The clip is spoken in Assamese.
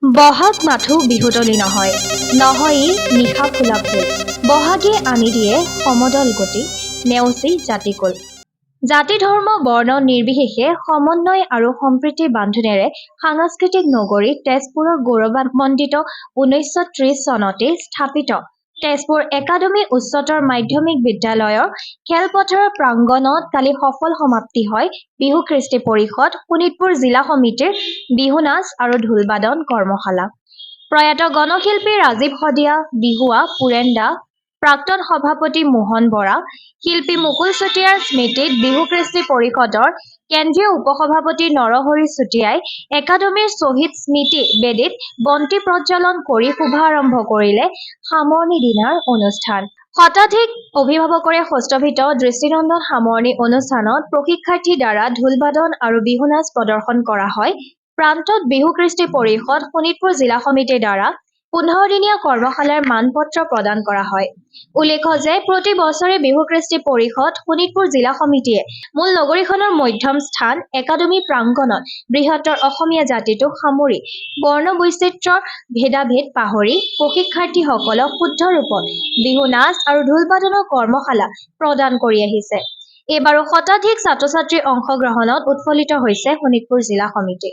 বহাগ মাথো বিহুতলি নহয়, নহয়ই নিশা ফুলা ফুল। বহাগে আনি দিয়ে সমদল গতি, নেওচি জাতিকুল। জাতি ধৰ্ম বৰ্ণ নিৰ্বিশেষে সমন্বয় আৰু সম্প্ৰীতিৰ বান্ধোনেৰে সাংস্কৃতিক নগৰী তেজপুৰৰ গৌৰৱান্বিত 1930 চনতে স্থাপিত তেজপুৰ একাডেমী উচ্চতৰ মাধ্যমিক বিদ্যালয়ৰ খেলপথাৰৰ প্ৰাংগণত কালি সফল সমাপ্তি হয় বিহু কৃষ্টি পৰিষদ শোণিতপুৰ জিলা সমিতিৰ বিহু নাচ আৰু ঢোলবাদন কৰ্মশালা। প্ৰয়াত গণশিল্পী ৰাজীৱ শদিয়া, বিহুৱা পুৰেণ দা, প্ৰাক্তন সভাপতি মোহন বৰা, শিল্পী মুকুল চুতীয়াৰ স্মৃতিত বিহু কৃষ্টি পৰিষদৰ কেন্দ্ৰীয় উপসভাপতি নৰহৰি চুতীয়াই একাডেমীৰ শ্বহীদ স্মৃতি বেদীত বন্তি প্ৰজ্বলন কৰি শুভাৰম্ভ কৰিলে সামৰণি দিনাৰ অনুষ্ঠান। শতাধিক অভিভাৱকৰে সষ্টভিত দৃষ্টিনন্দন সামৰণি অনুষ্ঠানত প্ৰশিক্ষাৰ্থীৰ দ্বাৰা ঢোলবাদন আৰু বিহু নাচ প্ৰদৰ্শন কৰা হয়। প্ৰান্তত বিহু কৃষ্টি পৰিষদ শোণিতপুৰ জিলা সমিতিৰ দ্বাৰা 15 দিনীয়া কৰ্মশালাৰ মানপত্ৰ প্ৰদান কৰা হয়। উল্লেখ্য যে প্ৰতি বছৰে বিহু কৃষ্টি পৰিষদ শোণিতপুৰ জিলা সমিতিয়ে মূল নগৰীখনৰ মধ্যম স্থান একাডেমী প্ৰাংগণত বৃহত্তৰ অসমীয়া জাতিটোক সামৰি বৰ্ণ বৈচিত্ৰ্যৰ ভেদাভেদ পাহৰি প্ৰশিক্ষাৰ্থীসকলক শুদ্ধ ৰূপত বিহু নাচ আৰু ঢোলবাদনৰ কৰ্মশালা প্ৰদান কৰি আহিছে। এইবাৰো শতাধিক ছাত্ৰ-ছাত্ৰীৰ অংশগ্ৰহণত উৎফুল্লিত হৈছে শোণিতপুৰ জিলা সমিতি।